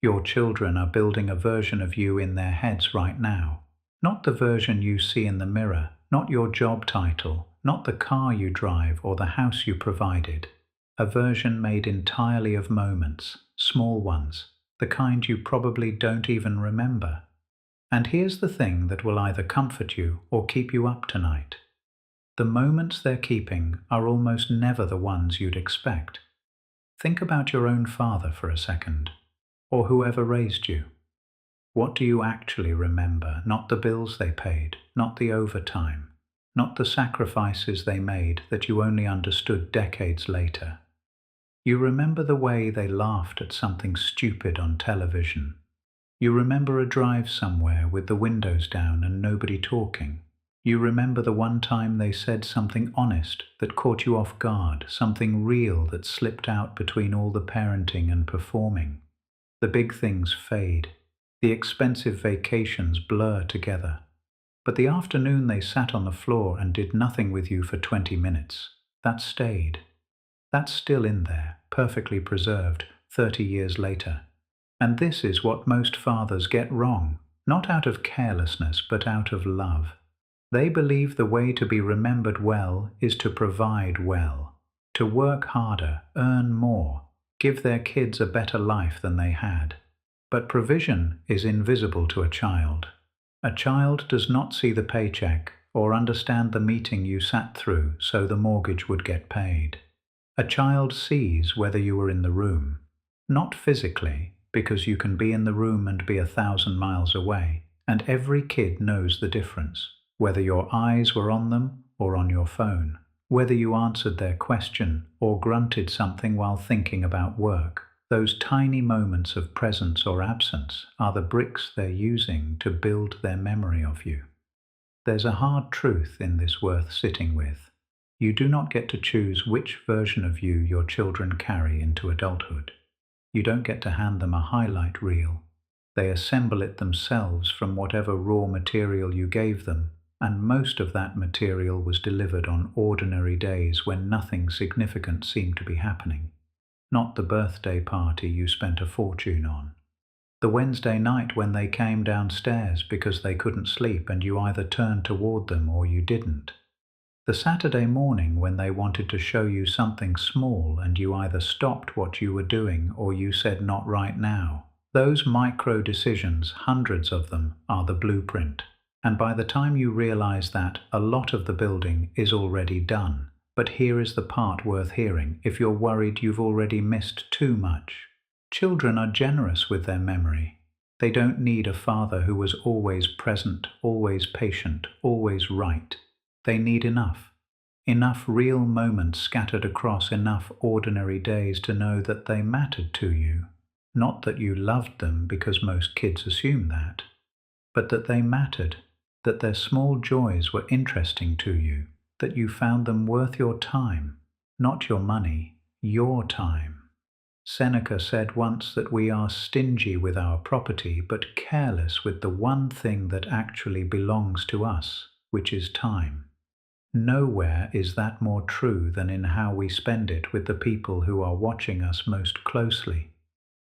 Your children are building a version of you in their heads right now. Not the version you see in the mirror, not your job title, not the car you drive or the house you provided. A version made entirely of moments, small ones, the kind you probably don't even remember. And here's the thing that will either comfort you or keep you up tonight. The moments they're keeping are almost never the ones you'd expect. Think about your own father for a second, or whoever raised you. What do you actually remember? Not the bills they paid, not the overtime, not the sacrifices they made that you only understood decades later. You remember the way they laughed at something stupid on television. You remember a drive somewhere with the windows down and nobody talking. You remember the one time they said something honest that caught you off guard, something real that slipped out between all the parenting and performing. The big things fade. The expensive vacations blur together. But the afternoon they sat on the floor and did nothing with you for 20 minutes, that stayed. That's still in there, perfectly preserved, 30 years later. And this is what most fathers get wrong, not out of carelessness, but out of love. They believe the way to be remembered well is to provide well, to work harder, earn more, give their kids a better life than they had. But provision is invisible to a child. A child does not see the paycheck or understand the meeting you sat through so the mortgage would get paid. A child sees whether you were in the room, not physically, because you can be in the room and be 1,000 miles away, and every kid knows the difference, whether your eyes were on them or on your phone, whether you answered their question or grunted something while thinking about work. Those tiny moments of presence or absence are the bricks they're using to build their memory of you. There's a hard truth in this worth sitting with. You do not get to choose which version of you your children carry into adulthood. You don't get to hand them a highlight reel. They assemble it themselves from whatever raw material you gave them, and most of that material was delivered on ordinary days when nothing significant seemed to be happening. Not the birthday party you spent a fortune on. The Wednesday night when they came downstairs because they couldn't sleep and you either turned toward them or you didn't. The Saturday morning when they wanted to show you something small and you either stopped what you were doing or you said not right now. Those micro decisions, hundreds of them, are the blueprint. And by the time you realize that, a lot of the building is already done. But here is the part worth hearing if you're worried you've already missed too much. Children are generous with their memory. They don't need a father who was always present, always patient, always right. They need enough real moments scattered across enough ordinary days to know that they mattered to you. Not that you loved them, because most kids assume that, but that they mattered, that their small joys were interesting to you, that you found them worth your time, not your money, your time. Seneca said once that we are stingy with our property, but careless with the one thing that actually belongs to us, which is time. Nowhere is that more true than in how we spend it with the people who are watching us most closely.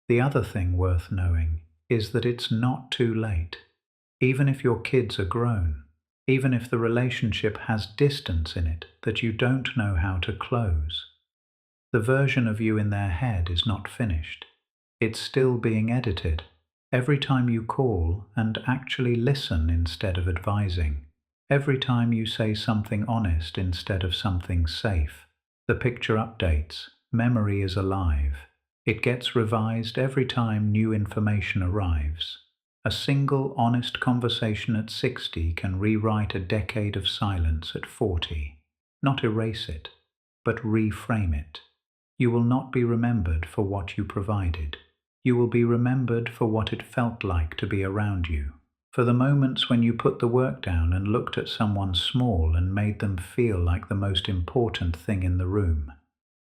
The other thing worth knowing is that it's not too late. Even if your kids are grown, even if the relationship has distance in it that you don't know how to close, the version of you in their head is not finished. It's still being edited. Every time you call and actually listen instead of advising, every time you say something honest instead of something safe, the picture updates. Memory is alive. It gets revised every time new information arrives. A single honest conversation at 60 can rewrite a decade of silence at 40. Not erase it, but reframe it. You will not be remembered for what you provided. You will be remembered for what it felt like to be around you. For the moments when you put the work down and looked at someone small and made them feel like the most important thing in the room.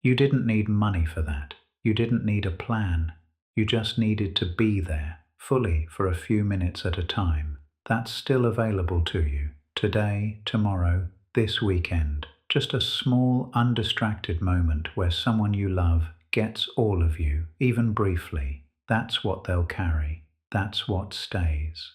You didn't need money for that. You didn't need a plan. You just needed to be there, fully, for a few minutes at a time. That's still available to you. Today, tomorrow, this weekend. Just a small, undistracted moment where someone you love gets all of you, even briefly. That's what they'll carry. That's what stays.